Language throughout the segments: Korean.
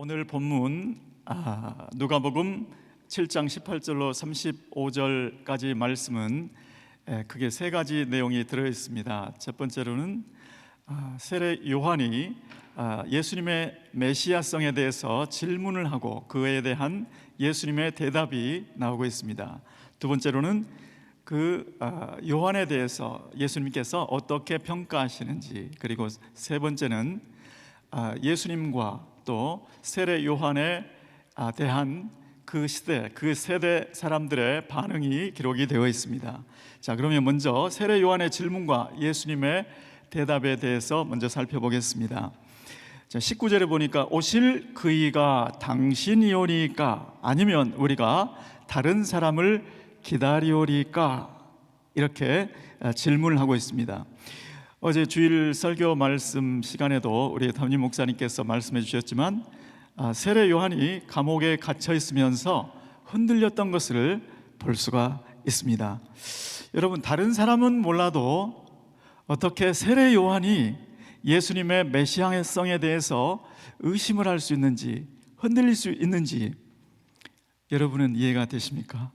오늘 본문 누가복음 7장 18절로 35절까지 말씀은 크게 세 가지 내용이 들어 있습니다. 첫 번째로는 세례 요한이 예수님의 메시아성에 대해서 질문을 하고 그에 대한 예수님의 대답이 나오고 있습니다. 두 번째로는 그 요한에 대해서 예수님께서 어떻게 평가하시는지, 그리고 세 번째는 예수님과 또 세례 요한에 대한 그 시대, 그 세대 사람들의 반응이 기록이 되어 있습니다. 자, 그러면 먼저 세례 요한의 질문과 예수님의 대답에 대해서 먼저 살펴보겠습니다. 자, 19절에 보니까 오실 그이가 당신이오니까 아니면 우리가 다른 사람을 기다리오리까, 이렇게 질문을 하고 있습니다. 어제 주일 설교 말씀 시간에도 우리 담임 목사님께서 말씀해 주셨지만 세례 요한이 감옥에 갇혀 있으면서 흔들렸던 것을 볼 수가 있습니다. 여러분, 다른 사람은 몰라도 어떻게 세례 요한이 예수님의 메시아성에 대해서 의심을 할 수 있는지, 흔들릴 수 있는지 여러분은 이해가 되십니까?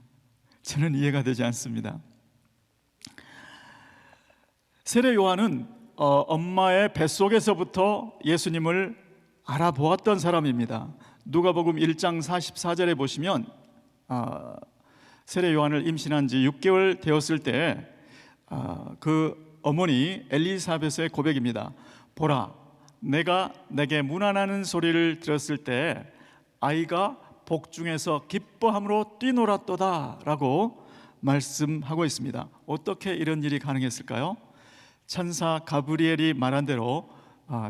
저는 이해가 되지 않습니다. 세례 요한은 엄마의 뱃속에서부터 예수님을 알아보았던 사람입니다. 누가복음 1장 44절에 보시면 세례 요한을 임신한 지 6개월 되었을 때 그 어머니 엘리사벳의 고백입니다. 보라, 내가 내게 문안하는 소리를 들었을 때 아이가 복중에서 기뻐함으로 뛰놀았도다 라고 말씀하고 있습니다. 어떻게 이런 일이 가능했을까요? 천사 가브리엘이 말한 대로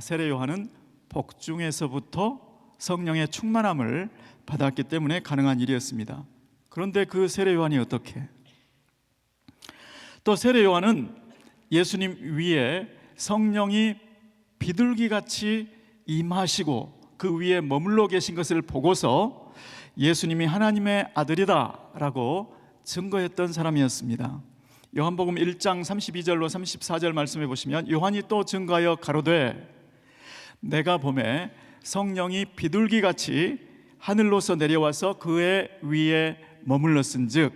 세례 요한은 복중에서부터 성령의 충만함을 받았기 때문에 가능한 일이었습니다. 그런데 그 세례 요한이 어떻게? 또 세례 요한은 예수님 위에 성령이 비둘기같이 임하시고 그 위에 머물러 계신 것을 보고서 예수님이 하나님의 아들이다 라고 증거했던 사람이었습니다. 요한복음 1장 32절로 34절 말씀해 보시면 요한이 또 증거하여 가로되 내가 보매 성령이 비둘기같이 하늘로서 내려와서 그의 위에 머물렀은즉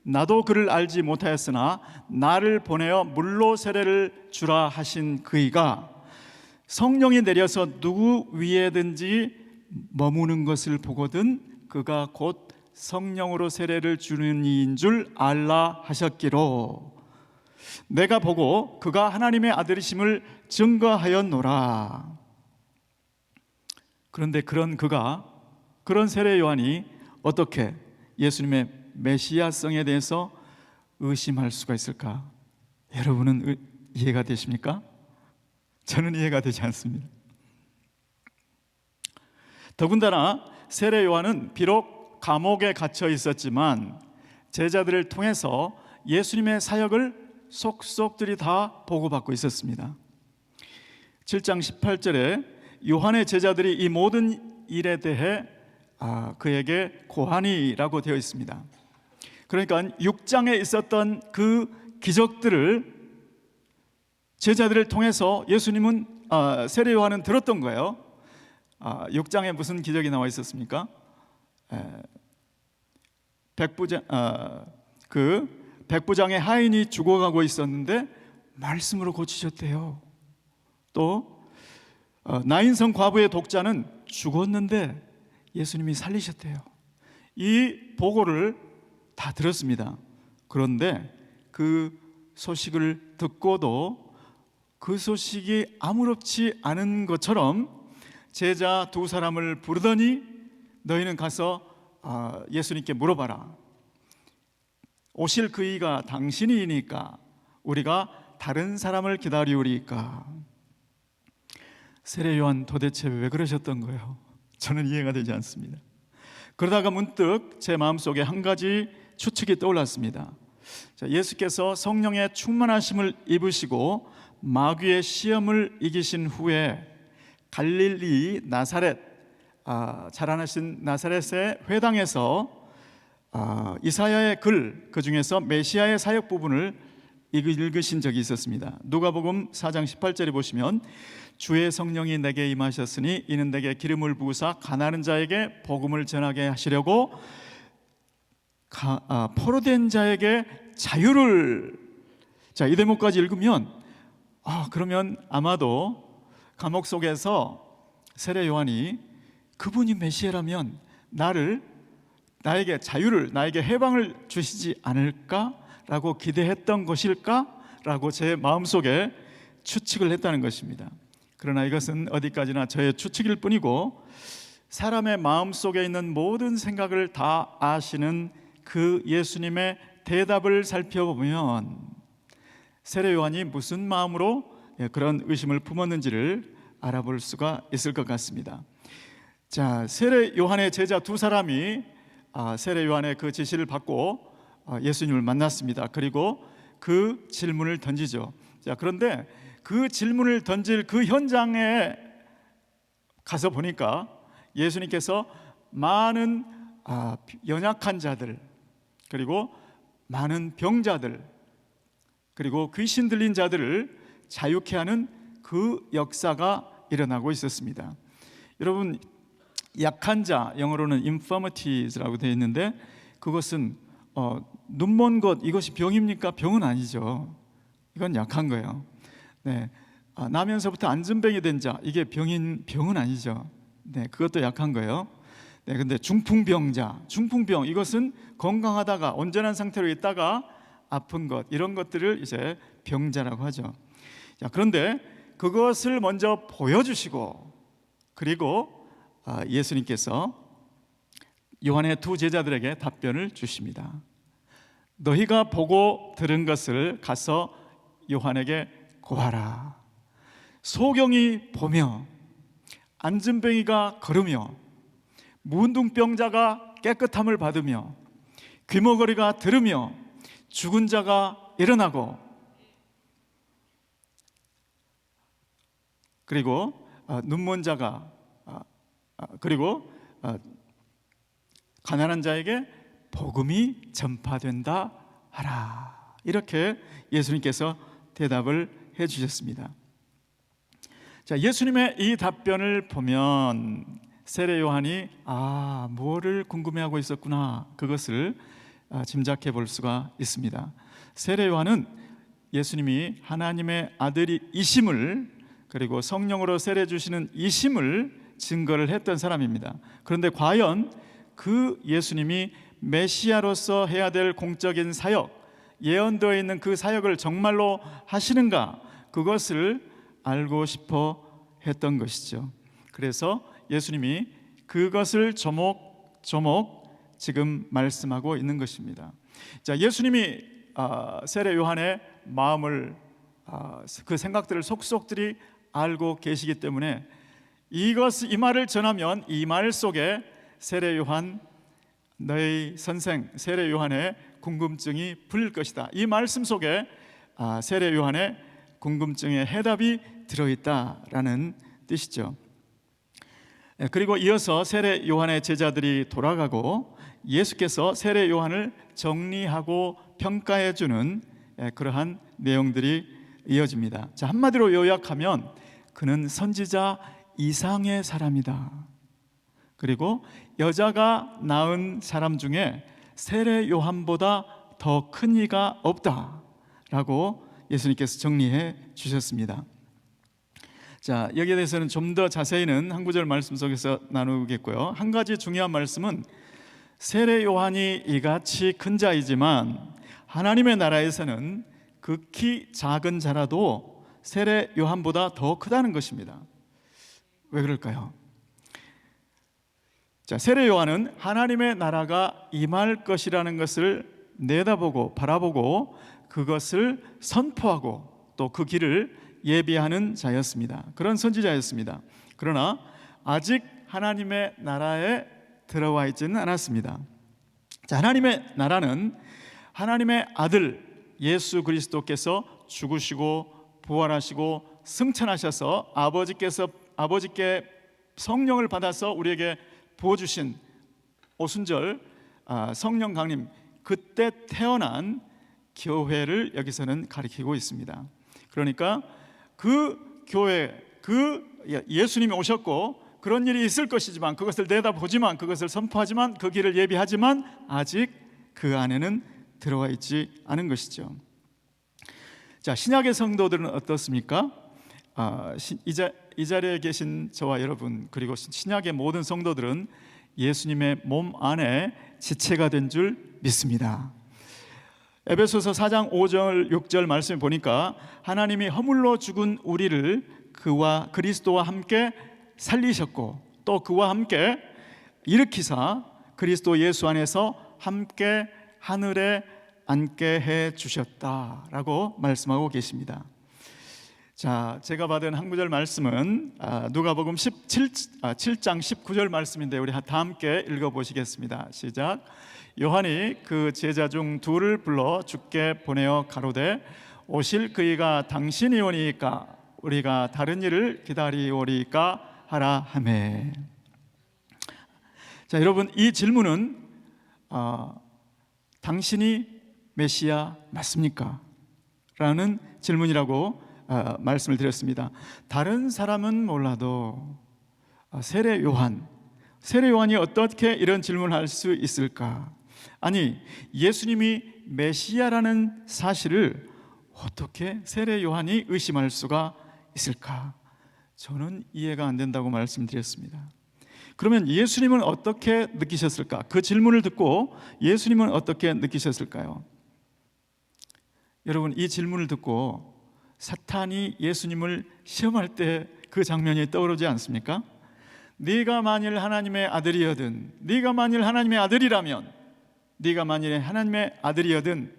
나도 그를 알지 못하였으나 나를 보내어 물로 세례를 주라 하신 그이가 성령이 내려서 누구 위에든지 머무는 것을 보거든 그가 곧 성령으로 세례를 주는 이인 줄 알라 하셨기로 내가 보고 그가 하나님의 아들이심을 증거하였노라. 그런데 그런 세례 요한이 어떻게 예수님의 메시아성에 대해서 의심할 수가 있을까? 여러분은 이해가 되십니까? 저는 이해가 되지 않습니다. 더군다나 세례 요한은 비록 감옥에 갇혀 있었지만 제자들을 통해서 예수님의 사역을 속속들이 다 보고받고 있었습니다. 7장 18절에 요한의 제자들이 이 모든 일에 대해 그에게 고하니라고 되어 있습니다. 그러니까 6장에 있었던 그 기적들을 제자들을 통해서 예수님은 세례 요한은 들었던 거예요. 6장에 무슨 기적이 나와 있었습니까? 백부장의 하인이 죽어가고 있었는데 말씀으로 고치셨대요. 또 나인성 과부의 독자는 죽었는데 예수님이 살리셨대요. 이 보고를 다 들었습니다. 그런데 그 소식을 듣고도 그 소식이 아무렇지 않은 것처럼 제자 두 사람을 부르더니 너희는 가서 예수님께 물어봐라. 오실 그이가 당신이니까 우리가 다른 사람을 기다리오리까. 세례 요한 도대체 왜 그러셨던 거예요? 저는 이해가 되지 않습니다. 그러다가 문득 제 마음속에 한 가지 추측이 떠올랐습니다. 예수께서 성령의 충만하심을 입으시고 마귀의 시험을 이기신 후에 갈릴리 나사렛, 자라나신 나사렛의 회당에서 이사야의 글, 그 중에서 메시아의 사역 부분을 읽으신 적이 있었습니다. 누가복음 4장 18절에 보시면 주의 성령이 내게 임하셨으니 이는 내게 기름을 부으사 가난한 자에게 복음을 전하게 하시려고 포로된 자에게 자유를. 자, 이 대목까지 읽으면 그러면 아마도 감옥 속에서 세례 요한이 그분이 메시아라면 나에게 자유를, 나에게 해방을 주시지 않을까라고 기대했던 것일까라고 제 마음속에 추측을 했다는 것입니다. 그러나 이것은 어디까지나 저의 추측일 뿐이고 사람의 마음속에 있는 모든 생각을 다 아시는 그 예수님의 대답을 살펴보면 세례 요한이 무슨 마음으로 그런 의심을 품었는지를 알아볼 수가 있을 것 같습니다. 자, 세례 요한의 제자 두 사람이 세례 요한의 그 지시를 받고 예수님을 만났습니다. 그리고 그 질문을 던지죠. 자, 그런데 그 질문을 던질 그 현장에 가서 보니까 예수님께서 많은 연약한 자들, 그리고 많은 병자들, 그리고 귀신 들린 자들을 자유케 하는 그 역사가 일어나고 있었습니다. 여러분, 약한 자, 영어로는 infirmities라고 되어 있는데 그것은 눈먼 것, 이것이 병입니까? 병은 아니죠. 이건 약한 거예요. 네, 나면서부터 안전병이 된 자, 이게 병은 아니죠. 네, 그것도 약한 거예요. 네, 근데 중풍병자, 중풍병, 이것은 건강하다가 온전한 상태로 있다가 아픈 것, 이런 것들을 이제 병자라고 하죠. 자, 그런데 그것을 먼저 보여주시고, 그리고 예수님께서 요한의 두 제자들에게 답변을 주십니다. 너희가 보고 들은 것을 가서 요한에게 고하라. 소경이 보며, 안진뱅이가 걸으며, 문둥병자가 깨끗함을 받으며, 귀머거리가 들으며, 죽은 자가 일어나고, 그리고 눈먼 자가, 그리고 가난한 자에게 복음이 전파된다 하라. 이렇게 예수님께서 대답을 해 주셨습니다. 자, 예수님의 이 답변을 보면 세례 요한이 뭐를 궁금해하고 있었구나, 그것을 짐작해 볼 수가 있습니다. 세례 요한은 예수님이 하나님의 아들이심을, 그리고 성령으로 세례 주시는 이심을 증거를 했던 사람입니다. 그런데 과연 그 예수님이 메시아로서 해야 될 공적인 사역, 예언되어 있는 그 사역을 정말로 하시는가, 그것을 알고 싶어 했던 것이죠. 그래서 예수님이 그것을 조목조목 지금 말씀하고 있는 것입니다. 자, 예수님이 세례 요한의 마음을, 그 생각들을 속속들이 알고 계시기 때문에 이 말을 전하면 이 말 속에 세례 요한, 너희 선생 세례 요한의 궁금증이 풀릴 것이다, 이 말씀 속에 세례 요한의 궁금증의 해답이 들어있다라는 뜻이죠. 그리고 이어서 세례 요한의 제자들이 돌아가고 예수께서 세례 요한을 정리하고 평가해 주는 그러한 내용들이 이어집니다. 자, 한마디로 요약하면 그는 선지자 이상의 사람이다. 그리고 여자가 낳은 사람 중에 세례 요한보다 더 큰 이가 없다라고 예수님께서 정리해 주셨습니다. 자, 여기에 대해서는 좀 더 자세히는 한 구절 말씀 속에서 나누겠고요. 한 가지 중요한 말씀은 세례 요한이 이같이 큰 자이지만 하나님의 나라에서는 극히 작은 자라도 세례 요한보다 더 크다는 것입니다. 왜 그럴까요? 자, 세례 요한은 하나님의 나라가 임할 것이라는 것을 내다보고 바라보고 그것을 선포하고 또 그 길을 예비하는 자였습니다. 그런 선지자였습니다. 그러나 아직 하나님의 나라에 들어와 있지는 않았습니다. 자, 하나님의 나라는 하나님의 아들 예수 그리스도께서 죽으시고 부활하시고 승천하셔서 아버지께 성령을 받아서 우리에게 부어주신 오순절 성령 강림, 그때 태어난 교회를 여기서는 가리키고 있습니다. 그러니까 그 교회, 예수님이 오셨고 그런 일이 있을 것이지만 그것을 내다보지만, 그것을 선포하지만, 그 길을 예비하지만 아직 그 안에는 들어와 있지 않은 것이죠. 자, 신약의 성도들은 어떻습니까? 이 자리에 계신 저와 여러분, 그리고 신약의 모든 성도들은 예수님의 몸 안에 지체가 된 줄 믿습니다. 에베소서 4장 5절 6절 말씀을 보니까 하나님이 허물로 죽은 우리를 그와 그리스도와 함께 살리셨고 또 그와 함께 일으키사 그리스도 예수 안에서 함께 하늘에 앉게 해 주셨다라고 말씀하고 계십니다. 자, 제가 받은 한 구절 말씀은 누가복음 7장 19절 말씀인데 우리 다 함께 읽어보시겠습니다. 시작. 요한이 그 제자 중 둘을 불러 주께 보내어 가로되 오실 그이가 당신이 오니까 우리가 다른 일을 기다리오리까 하라 하매. 자, 여러분, 이 질문은 당신이 메시아 맞습니까? 라는 질문이라고 말씀을 드렸습니다. 다른 사람은 몰라도 세례 요한이 어떻게 이런 질문을 할 수 있을까? 아니, 예수님이 메시아라는 사실을 어떻게 세례 요한이 의심할 수가 있을까? 저는 이해가 안 된다고 말씀드렸습니다. 그러면 예수님은 어떻게 느끼셨을까? 그 질문을 듣고 예수님은 어떻게 느끼셨을까요? 여러분, 이 질문을 듣고 사탄이 예수님을 시험할 때 그 장면이 떠오르지 않습니까? 네가 만일 하나님의 아들이여든, 네가 만일 하나님의 아들이라면, 네가 만일 하나님의 아들이여든.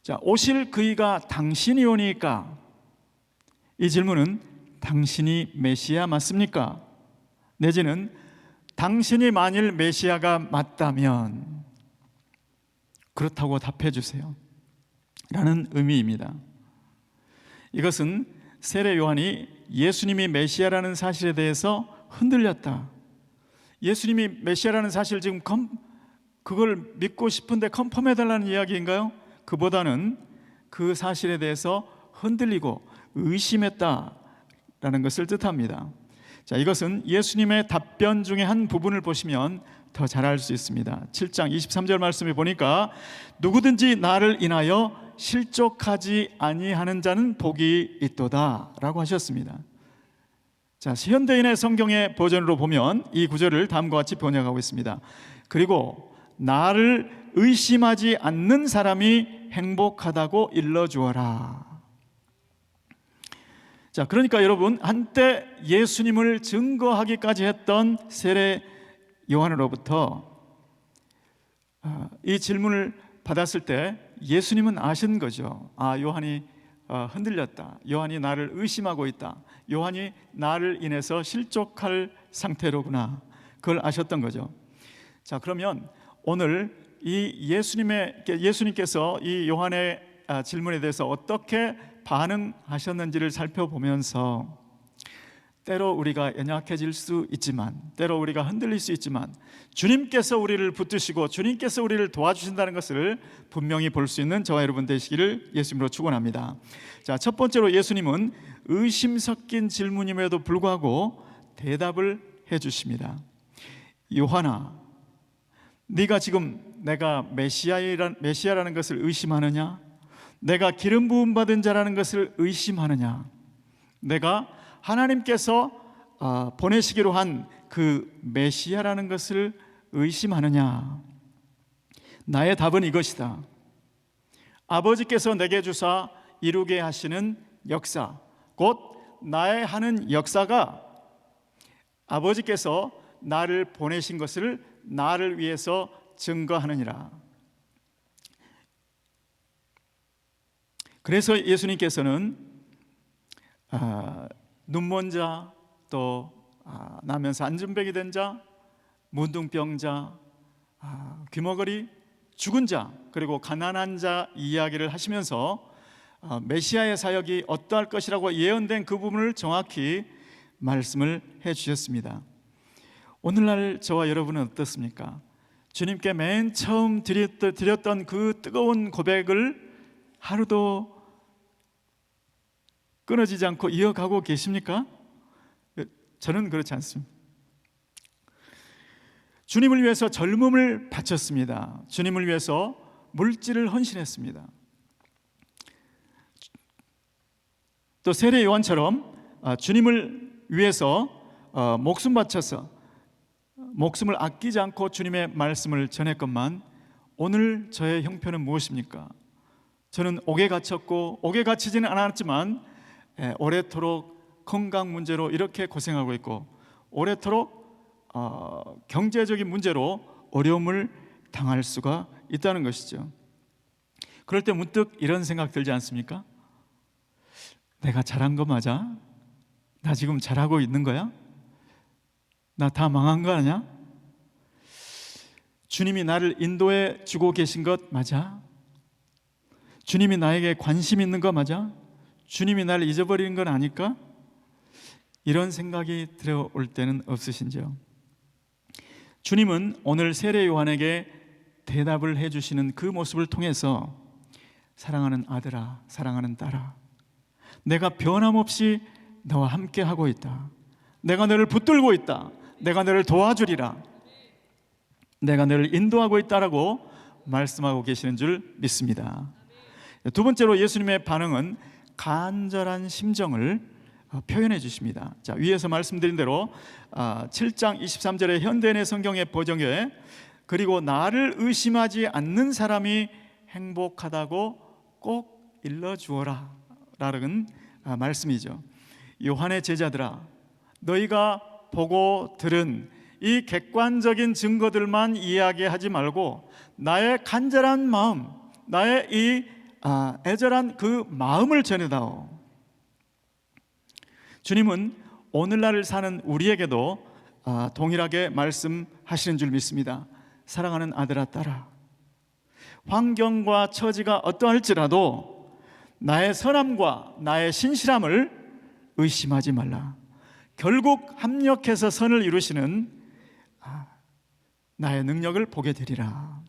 자, 오실 그이가 당신이 오니까, 이 질문은 당신이 메시아 맞습니까? 내지는 당신이 만일 메시아가 맞다면 그렇다고 답해 주세요 라는 의미입니다. 이것은 세례 요한이 예수님이 메시아라는 사실에 대해서 흔들렸다. 예수님이 메시아라는 사실 지금 그걸 믿고 싶은데 컨펌해달라는 이야기인가요? 그보다는 그 사실에 대해서 흔들리고 의심했다라는 것을 뜻합니다. 자, 이것은 예수님의 답변 중에 한 부분을 보시면 더 잘 알 수 있습니다. 7장 23절 말씀에 보니까 누구든지 나를 인하여 실족하지 아니하는 자는 복이 있도다 라고 하셨습니다. 자, 현대인의 성경의 버전으로 보면 이 구절을 다음과 같이 번역하고 있습니다. 그리고 나를 의심하지 않는 사람이 행복하다고 일러주어라. 자, 그러니까 여러분, 한때 예수님을 증거하기까지 했던 세례 요한으로부터 이 질문을 받았을 때 예수님은 아신 거죠. 요한이 흔들렸다. 요한이 나를 의심하고 있다. 요한이 나를 인해서 실족할 상태로구나. 그걸 아셨던 거죠. 자, 그러면 오늘 이 예수님께서 이 요한의 질문에 대해서 어떻게 반응하셨는지를 살펴보면서 때로 우리가 연약해질 수 있지만, 때로 우리가 흔들릴 수 있지만 주님께서 우리를 붙드시고 주님께서 우리를 도와주신다는 것을 분명히 볼 수 있는 저와 여러분 되시기를 예수님으로 축원합니다. 자, 첫 번째로 예수님은 의심 섞인 질문임에도 불구하고 대답을 해주십니다. 요한아, 네가 지금 내가 메시아라는 것을 의심하느냐? 내가 기름 부음 받은 자라는 것을 의심하느냐? 내가 하나님께서 보내시기로 한 그 메시아라는 것을 의심하느냐? 나의 답은 이것이다. 아버지께서 내게 주사 이루게 하시는 역사, 곧 나의 하는 역사가 아버지께서 나를 보내신 것을 나를 위해서 증거하느니라. 그래서 예수님께서는 눈먼 자, 또 나면서 안전병이 된 자, 문둥병자, 귀머거리, 죽은 자, 그리고 가난한 자 이야기를 하시면서 메시아의 사역이 어떠할 것이라고 예언된 그 부분을 정확히 말씀을 해 주셨습니다. 오늘날 저와 여러분은 어떻습니까? 주님께 맨 처음 드렸던 그 뜨거운 고백을 하루도 끊어지지 않고 이어가고 계십니까? 저는 그렇지 않습니다. 주님을 위해서 젊음을 바쳤습니다. 주님을 위해서 물질을 헌신했습니다. 또 세례 요한처럼 주님을 위해서 목숨 바쳐서 목숨을 아끼지 않고 주님의 말씀을 전했건만 오늘 저의 형편은 무엇입니까? 저는 옥에 갇혔고 옥에 갇히지는 않았지만 오래도록 건강 문제로 이렇게 고생하고 있고 오래도록 경제적인 문제로 어려움을 당할 수가 있다는 것이죠. 그럴 때 문득 이런 생각 들지 않습니까? 내가 잘한 거 맞아? 나 지금 잘하고 있는 거야? 나 다 망한 거 아니야? 주님이 나를 인도해 주고 계신 것 맞아? 주님이 나에게 관심 있는 거 맞아? 주님이 나를 잊어버리는 건 아닐까? 이런 생각이 들어올 때는 없으신지요? 주님은 오늘 세례 요한에게 대답을 해주시는 그 모습을 통해서 사랑하는 아들아, 사랑하는 딸아, 내가 변함없이 너와 함께 하고 있다. 내가 너를 붙들고 있다. 내가 너를 도와주리라. 내가 너를 인도하고 있다라고 말씀하고 계시는 줄 믿습니다. 두 번째로 예수님의 반응은 간절한 심정을 표현해 주십니다. 자, 위에서 말씀드린 대로 7장 23절의 현대인의 성경의 버전에 그리고 나를 의심하지 않는 사람이 행복하다고 꼭 일러주어라 라는 말씀이죠. 요한의 제자들아, 너희가 보고 들은 이 객관적인 증거들만 이야기하지 말고 나의 간절한 마음, 나의 이 애절한 그 마음을 전해다오. 주님은 오늘날을 사는 우리에게도 동일하게 말씀하시는 줄 믿습니다. 사랑하는 아들아, 딸아, 환경과 처지가 어떠할지라도 나의 선함과 나의 신실함을 의심하지 말라. 결국 합력해서 선을 이루시는 나의 능력을 보게 되리라.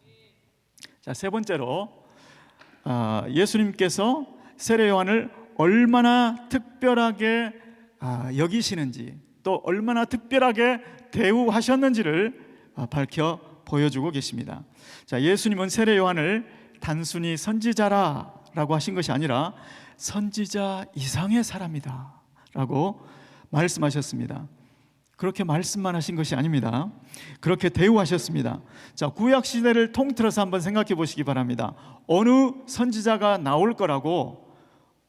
자, 세 번째로 예수님께서 세례 요한을 얼마나 특별하게 여기시는지 또 얼마나 특별하게 대우하셨는지를 밝혀 보여주고 계십니다. 자, 예수님은 세례 요한을 단순히 선지자라고 하신 것이 아니라 선지자 이상의 사람이다 라고 말씀하셨습니다. 그렇게 말씀만 하신 것이 아닙니다. 그렇게 대우하셨습니다. 자, 구약 시대를 통틀어서 한번 생각해 보시기 바랍니다. 어느 선지자가 나올 거라고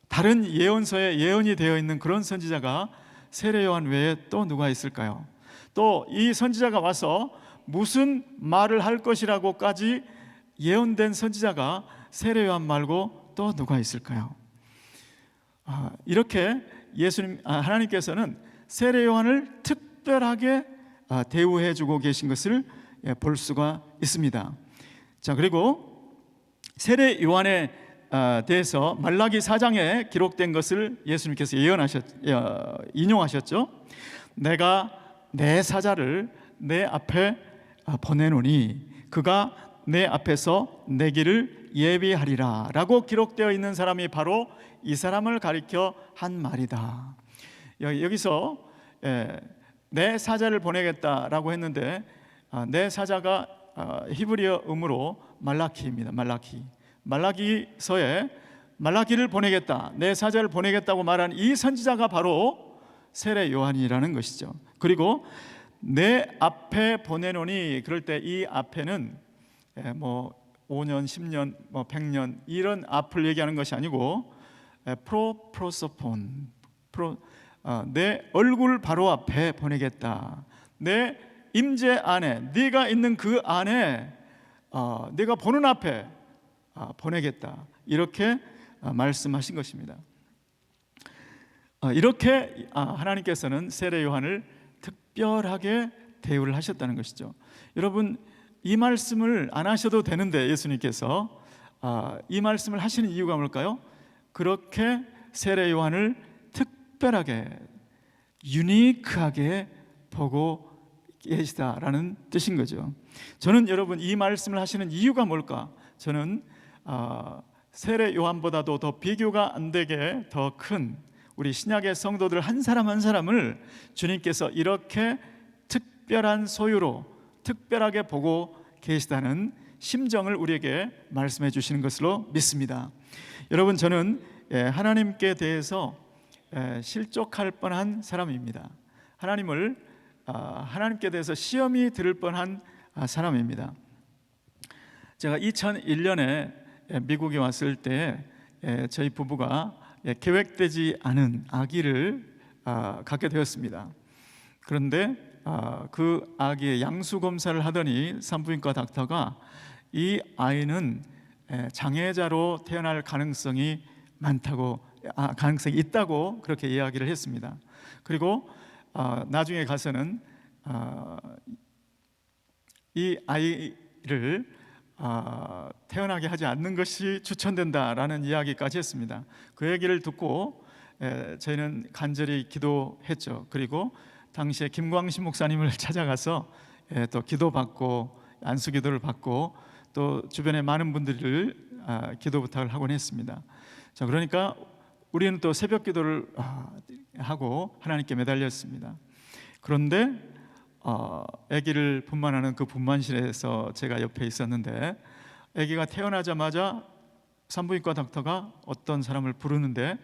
다른 예언서에 예언이 되어 있는 그런 선지자가 세례 요한 외에 또 누가 있을까요? 또 이 선지자가 와서 무슨 말을 할 것이라고까지 예언된 선지자가 세례 요한 말고 또 누가 있을까요? 이렇게 하나님께서는 세례 요한을 특별하게 대우해주고 계신 것을 볼 수가 있습니다. 자, 그리고 세례 요한에 대해서 말라기 4장에 기록된 것을 예수님께서 인용하셨죠. 내가 내 사자를 내 앞에 보내노니 그가 내 앞에서 내 길을 예비하리라 라고 기록되어 있는 사람이 바로 이 사람을 가리켜 한 말이다. 여기서 내 사자를 보내겠다라고 했는데 내 사자가 히브리어 음으로 말라키입니다. 말라기서에 말라기를 보내겠다, 내 사자를 보내겠다고 말한 이 선지자가 바로 세례 요한이라는 것이죠. 그리고 내 앞에 보내노니, 그럴 때 이 앞에는 뭐 5년, 10년, 뭐 100년 이런 앞을 얘기하는 것이 아니고 프로소폰, 내 얼굴 바로 앞에 보내겠다. 내 임재 안에, 네가 있는 그 안에, 네가 보는 앞에 보내겠다. 이렇게 말씀하신 것입니다. 이렇게 하나님께서는 세례 요한을 특별하게 대우를 하셨다는 것이죠. 여러분, 이 말씀을 안 하셔도 되는데 예수님께서 이 말씀을 하시는 이유가 뭘까요? 그렇게 세례 요한을 특별하게 유니크하게 보고 계시다라는 뜻인 거죠. 저는 여러분 이 말씀을 하시는 이유가 뭘까? 저는 세례 요한보다도 더 비교가 안 되게 더 큰 우리 신약의 성도들 한 사람 한 사람을 주님께서 이렇게 특별한 소유로 특별하게 보고 계시다는 심정을 우리에게 말씀해 주시는 것으로 믿습니다. 여러분, 저는 하나님께 대해서 실족할 뻔한 사람입니다. 하나님께 대해서 시험이 들을 뻔한 사람입니다. 제가 2001년에 미국에 왔을 때 저희 부부가 계획되지 않은 아기를 갖게 되었습니다. 그런데 그 아기의 양수 검사를 하더니 산부인과 닥터가 이 아이는 장애자로 태어날 가능성이 있다고 그렇게 이야기를 했습니다. 그리고 나중에 가서는 이 아이를 태어나게 하지 않는 것이 추천된다라는 이야기까지 했습니다. 그 얘기를 듣고 저희는 간절히 기도했죠. 그리고 당시에 김광신 목사님을 찾아가서 또 기도받고 안수기도를 받고 또 주변에 많은 분들을 기도 부탁을 하곤 했습니다. 자, 그러니까 우리는 또 새벽 기도를 하고 하나님께 매달렸습니다. 그런데 아기를 분만하는 그 분만실에서 제가 옆에 있었는데 아기가 태어나자마자 산부인과 닥터가 어떤 사람을 부르는데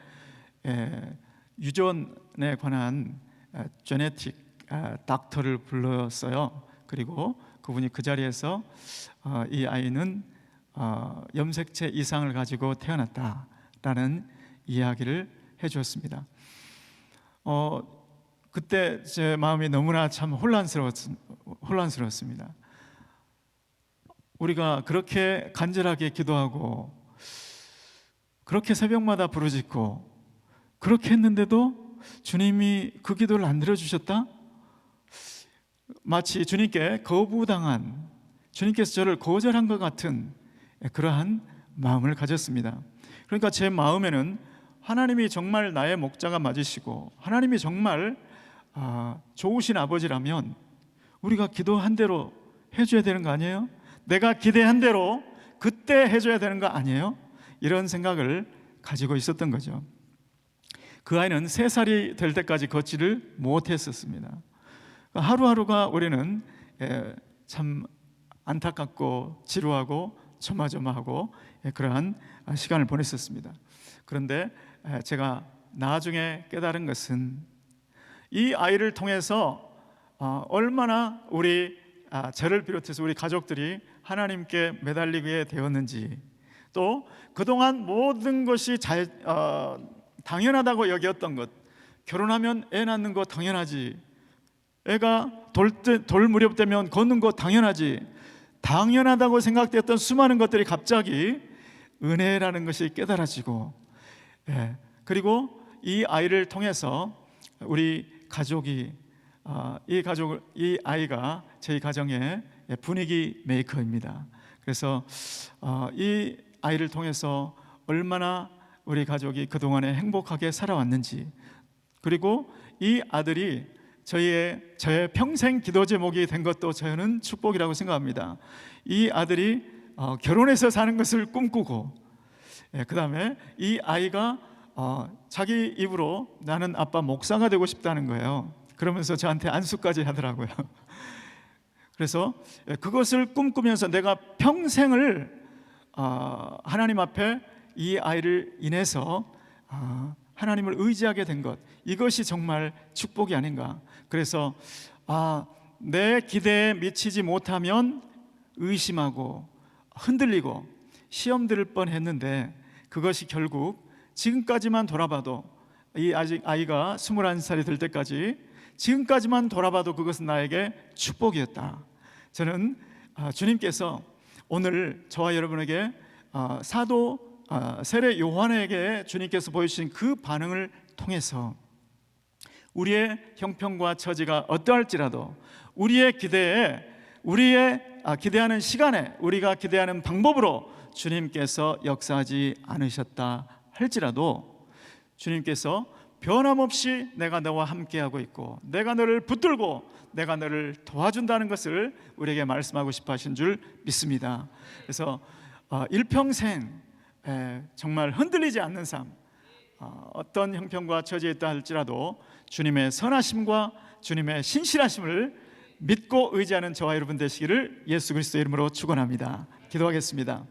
유전에 관한 제네틱 닥터를 불렀어요. 그리고 그분이 그 자리에서 이 아이는 염색체 이상을 가지고 태어났다라는 이야기를 해주었습니다. 그때 제 마음이 너무나 참 혼란스러웠습니다. 우리가 그렇게 간절하게 기도하고 그렇게 새벽마다 부르짖고 그렇게 했는데도 주님이 그 기도를 안 들어주셨다? 마치 주님께 거부당한, 주님께서 저를 거절한 것 같은 그러한 마음을 가졌습니다. 그러니까 제 마음에는 하나님이 정말 나의 목자가 맞으시고 하나님이 정말 좋으신 아버지라면 우리가 기도한 대로 해줘야 되는 거 아니에요? 내가 기대한 대로 그때 해줘야 되는 거 아니에요? 이런 생각을 가지고 있었던 거죠. 그 아이는 3살이 될 때까지 걷지를 못했었습니다. 하루하루가 우리는 참 안타깝고 지루하고 조마조마하고 그러한 시간을 보냈었습니다. 그런데 제가 나중에 깨달은 것은 이 아이를 통해서 얼마나 저를 비롯해서 우리 가족들이 하나님께 매달리게 되었는지, 또 그동안 모든 것이 당연하다고 여겼던 것, 결혼하면 애 낳는 거 당연하지, 애가 돌 무렵 되면 걷는 거 당연하지, 당연하다고 생각됐던 수많은 것들이 갑자기 은혜라는 것이 깨달아지고, 그리고 이 아이를 통해서 우리 가족이 이 아이가 저희 가정의 분위기 메이커입니다. 그래서 이 아이를 통해서 얼마나 우리 가족이 그동안에 행복하게 살아왔는지, 그리고 이 아들이 저의 평생 기도 제목이 된 것도 저는 축복이라고 생각합니다. 이 아들이 결혼해서 사는 것을 꿈꾸고, 그 다음에 이 아이가 자기 입으로 나는 아빠 목사가 되고 싶다는 거예요. 그러면서 저한테 안수까지 하더라고요. 그래서 그것을 꿈꾸면서 내가 평생을 하나님 앞에 이 아이를 인해서 하나님을 의지하게 된 것, 이것이 정말 축복이 아닌가. 그래서 내 기대에 미치지 못하면 의심하고 흔들리고 시험 들을 뻔했는데, 그것이 결국 지금까지만 돌아봐도, 이 아이가 21살이 될 때까지 지금까지만 돌아봐도 그것은 나에게 축복이었다. 저는 주님께서 오늘 저와 여러분에게 사도 세례 요한에게 주님께서 보여주신 그 반응을 통해서 우리의 형편과 처지가 어떠할지라도 우리의 기대하는 시간에, 우리가 기대하는 방법으로 주님께서 역사하지 않으셨다 할지라도 주님께서 변함없이 내가 너와 함께하고 있고 내가 너를 붙들고 내가 너를 도와준다는 것을 우리에게 말씀하고 싶어 하신 줄 믿습니다. 그래서 일평생 정말 흔들리지 않는 삶, 어떤 형편과 처지에 있다 할지라도 주님의 선하심과 주님의 신실하심을 믿고 의지하는 저와 여러분 되시기를 예수 그리스도의 이름으로 축원합니다. 기도하겠습니다.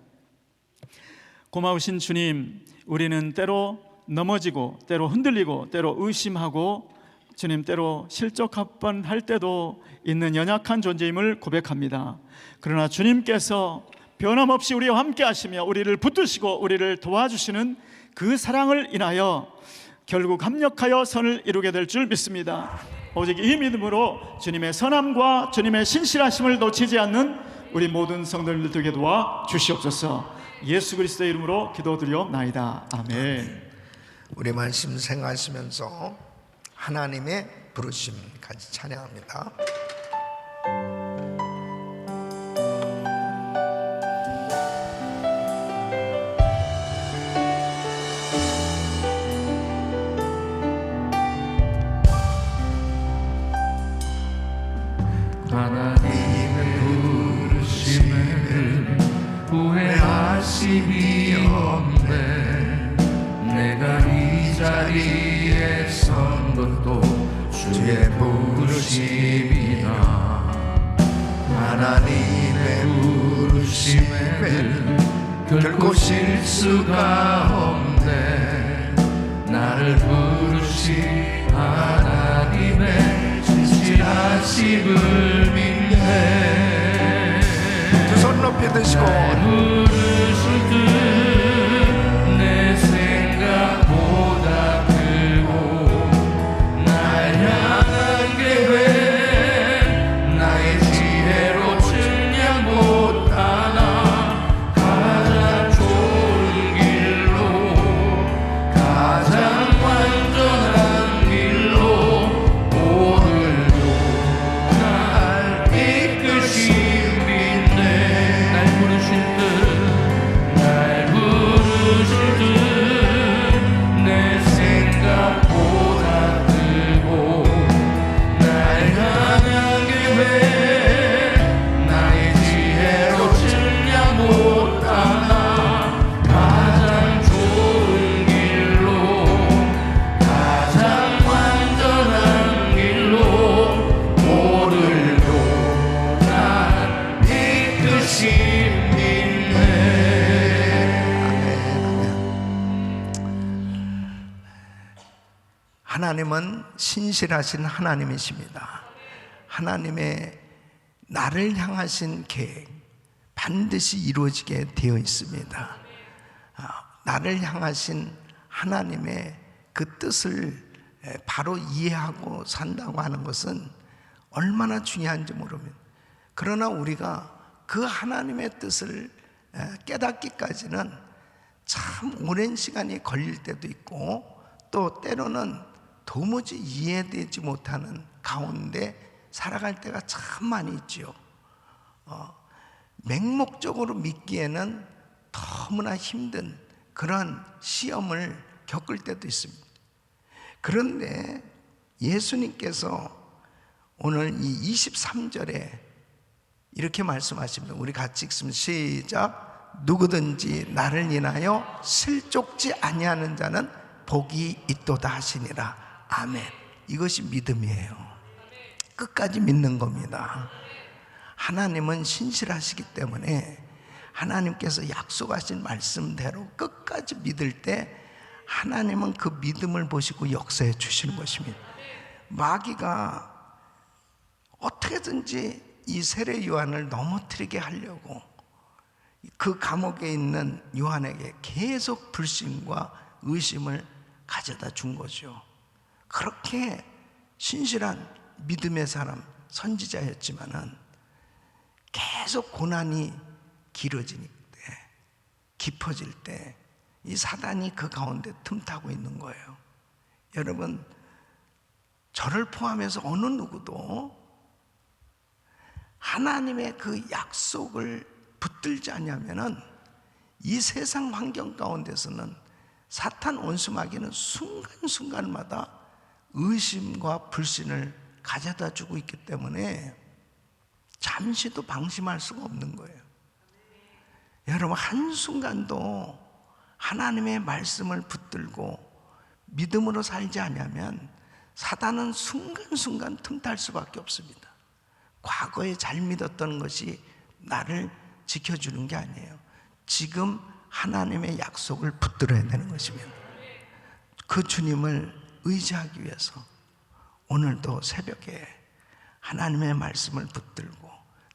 고마우신 주님, 우리는 때로 넘어지고 때로 흔들리고 때로 의심하고 주님 때로 실족할 때도 있는 연약한 존재임을 고백합니다. 그러나 주님께서 변함없이 우리와 함께 하시며 우리를 붙드시고 우리를 도와주시는 그 사랑을 인하여 결국 합력하여 선을 이루게 될 줄 믿습니다. 오직 이 믿음으로 주님의 선함과 주님의 신실하심을 놓치지 않는 우리 모든 성도님들 되게 도와 주시옵소서. 예수 그리스도의 이름으로 기도드리옵나이다. 아멘. 우리 말씀 생각하시면서 하나님의 부르심 같이 찬양합니다. 하나님의 부르심을 후회하심이 없네. 내가 이 자리에 선 것도 주의 부르심이다. 하나님의 부르심에는 결코 실수가 없네. 나를 부르신 하나님의 신실하심을 믿네. 두 손 높이 드시고 부르실 듯 내 생각보다 크고 날 향한 계획 나의 지혜로 측량 못하나 가장 좋은 길로 가장 완전한 길로 오늘도 날 이끄심인데 날 부르실 듯 내 생각보다 크고 날 향한 계획 나의 지혜로 측량 못하나 가장 좋은 길로 가장 완전한 길로 오늘도 날 이끄심이네. 하나님은 신실하신 하나님이십니다. 하나님의 나를 향하신 계획 반드시 이루어지게 되어 있습니다. 나를 향하신 하나님의 그 뜻을 바로 이해하고 산다고 하는 것은 얼마나 중요한지 모릅니다. 그러나 우리가 그 하나님의 뜻을 깨닫기까지는 참 오랜 시간이 걸릴 때도 있고 또 때로는 도무지 이해되지 못하는 가운데 살아갈 때가 참 많이 있지요. 맹목적으로 믿기에는 너무나 힘든 그런 시험을 겪을 때도 있습니다. 그런데 예수님께서 오늘 이 23절에 이렇게 말씀하십니다. 우리 같이 읽습니다. 시작. 누구든지 나를 인하여 실족지 아니하는 자는 복이 있도다 하시니라. 아멘. 이것이 믿음이에요. 끝까지 믿는 겁니다. 하나님은 신실하시기 때문에 하나님께서 약속하신 말씀대로 끝까지 믿을 때 하나님은 그 믿음을 보시고 역사해 주시는 것입니다. 마귀가 어떻게든지 이 세례 요한을 넘어뜨리게 하려고 그 감옥에 있는 요한에게 계속 불신과 의심을 가져다 준 거죠. 그렇게 신실한 믿음의 사람, 선지자였지만은 계속 고난이 길어질 때, 깊어질 때 이 사단이 그 가운데 틈타고 있는 거예요. 여러분, 저를 포함해서 어느 누구도 하나님의 그 약속을 붙들지 않으면은 이 세상 환경 가운데서는 사탄 원수마귀는 순간순간마다 의심과 불신을 가져다 주고 있기 때문에 잠시도 방심할 수가 없는 거예요. 여러분, 한순간도 하나님의 말씀을 붙들고 믿음으로 살지 않으면 사단은 순간순간 틈탈 수밖에 없습니다. 과거에 잘 믿었던 것이 나를 지켜주는 게 아니에요. 지금 하나님의 약속을 붙들어야 되는 것입니다. 그 주님을 의지하기 위해서 오늘도 새벽에 하나님의 말씀을 붙들고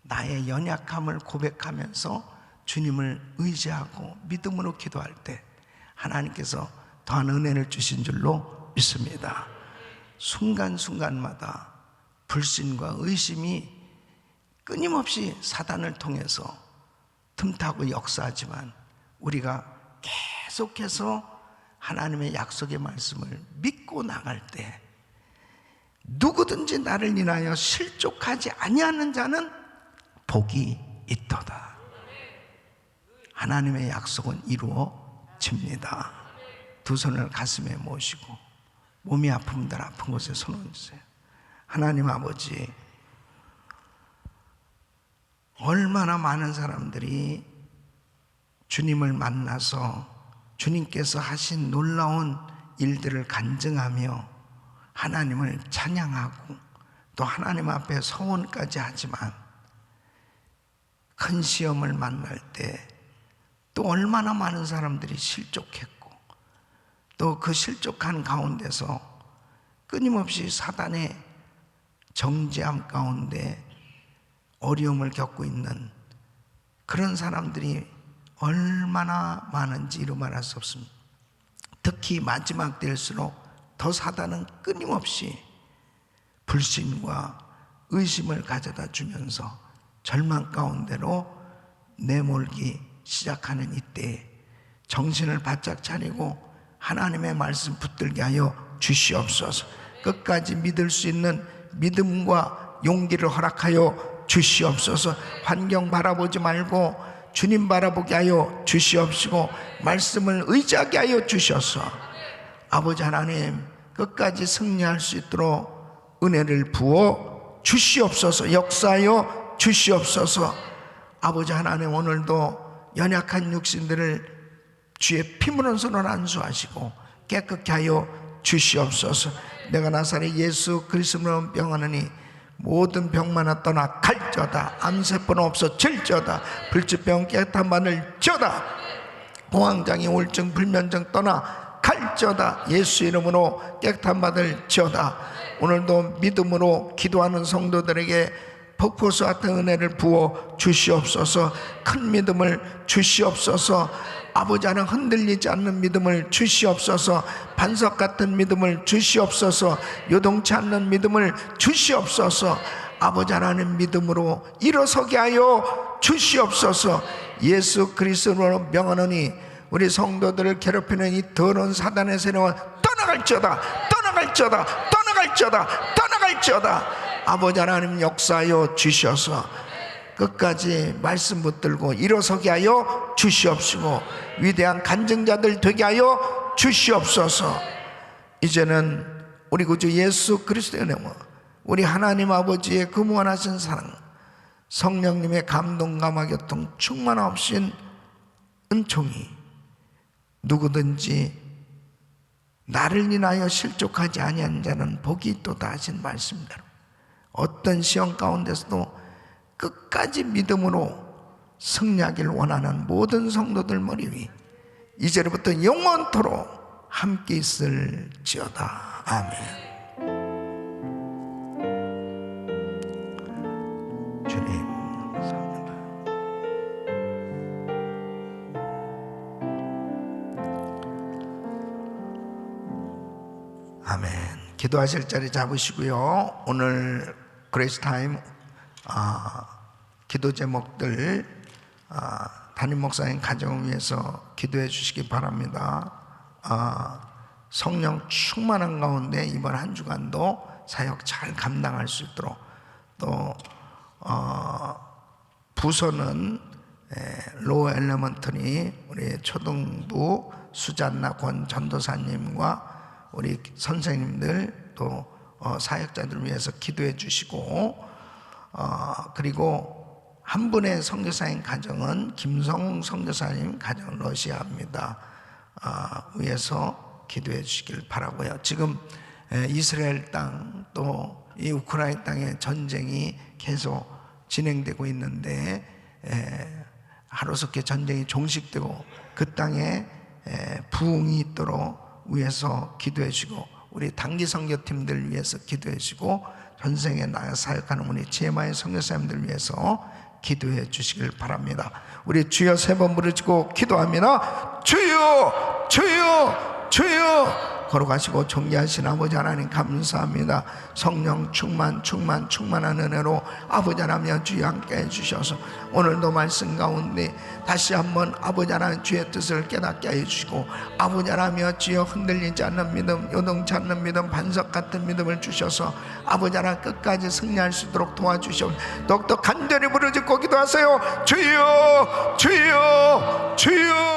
나의 연약함을 고백하면서 주님을 의지하고 믿음으로 기도할 때 하나님께서 더한 은혜를 주신 줄로 믿습니다. 순간순간마다 불신과 의심이 끊임없이 사단을 통해서 틈타고 역사하지만 우리가 계속해서 하나님의 약속의 말씀을 믿고 나갈 때 누구든지 나를 인하여 실족하지 아니하는 자는 복이 있도다. 하나님의 약속은 이루어집니다. 두 손을 가슴에 모시고 몸이 아픈 분들 아픈 곳에 손 얹으세요. 하나님 아버지, 얼마나 많은 사람들이 주님을 만나서 주님께서 하신 놀라운 일들을 간증하며 하나님을 찬양하고 또 하나님 앞에 서원까지 하지만 큰 시험을 만날 때 또 얼마나 많은 사람들이 실족했고 또 그 실족한 가운데서 끊임없이 사단의 정죄함 가운데 어려움을 겪고 있는 그런 사람들이 얼마나 많은지 이루 말할 수 없습니다. 특히 마지막 때일수록 더 사단은 끊임없이 불신과 의심을 가져다 주면서 절망 가운데로 내몰기 시작하는 이때에 정신을 바짝 차리고 하나님의 말씀 붙들게 하여 주시옵소서. 끝까지 믿을 수 있는 믿음과 용기를 허락하여 주시옵소서. 환경 바라보지 말고 주님 바라보게 하여 주시옵시고 말씀을 의지하게 하여 주셔서 아버지 하나님 끝까지 승리할 수 있도록 은혜를 부어 주시옵소서. 역사하여 주시옵소서. 아버지 하나님, 오늘도 연약한 육신들을 주의 피 묻은 손으로 안수하시고 깨끗게 하여 주시옵소서. 내가 나사렛 예수 그리스도로 병하느니 모든 병마나 떠나 갈저다. 암세포는 없어질저다. 불치병 깨끗한 바늘 저다. 공황장애 우울증 불면증 떠나 갈저다. 예수 이름으로 깨끗한 바늘 저다. 오늘도 믿음으로 기도하는 성도들에게 폭포수 같은 은혜를 부어 주시옵소서. 큰 믿음을 주시옵소서. 아버지 하나님, 흔들리지 않는 믿음을 주시옵소서. 반석 같은 믿음을 주시옵소서. 요동치 않는 믿음을 주시옵소서. 아버지 하나님, 믿음으로 일어서게 하여 주시옵소서. 예수 그리스도로 명하노니 우리 성도들을 괴롭히는 이 더러운 사단의 세력은 떠나갈지어다. 떠나갈지어다. 떠나갈지어다. 떠나갈지어다. 아버지 하나님, 역사하여 주셔서 끝까지 말씀 붙들고 일어서게 하여 주시옵시고 위대한 간증자들 되게 하여 주시옵소서. 이제는 우리 구주 예수 그리스도의 이름으로 우리 하나님 아버지의 그 무한하신 사랑, 성령님의 감동 감화 교통 충만하신 은총이 누구든지 나를 인하여 실족하지 아니한 자는 복이 있도다 하신 말씀대로 어떤 시험 가운데서도 끝까지 믿음으로 승리하기를 원하는 모든 성도들 머리 위 이제부터 영원토록 함께 있을지어다. 아멘. 주님 감사합니다. 아멘. 기도하실 자리 잡으시고요. 오늘 그레이스 타임 기도 제목들 담임 목사님 가정을 위해서 기도해 주시기 바랍니다. 성령 충만한 가운데 이번 한 주간도 사역 잘 감당할 수 있도록, 또 부서는 로우 엘레먼터리 우리 초등부 수잔나 권 전도사님과 우리 선생님들 또 사역자들을 위해서 기도해 주시고, 그리고 한 분의 선교사님 가정은 김성 선교사님 가정 러시아입니다. 위해서 기도해 주시길 바라고요. 지금 이스라엘 땅 또 이 우크라이나 땅의 전쟁이 계속 진행되고 있는데, 하루속히 전쟁이 종식되고 그 땅에 부흥이 있도록 위해서 기도해 주시고, 우리 단기 선교팀들 위해서 기도해 주시고, 전생에 나가 사역하는 우리 제마의 선교사님들 위해서 기도해 주시길 바랍니다. 우리 주여 3번 부르짖고 기도합니다. 주여 주여 주여. 걸어가시고 존귀하신 아버지 하나님 감사합니다. 성령 충만한 은혜로 아버지 하나님 주여 함께 해주셔서 오늘도 말씀 가운데 다시 한번 아버지 하나님 주의 뜻을 깨닫게 해주시고, 아버지 하나님 주여 흔들리지 않는 믿음, 요동치 않는 믿음, 반석 같은 믿음을 주셔서 아버지 하나님 끝까지 승리할 수 있도록 도와주시옵소서. 더욱더 간절히 부르짖고 기도하세요. 주여 주여 주여.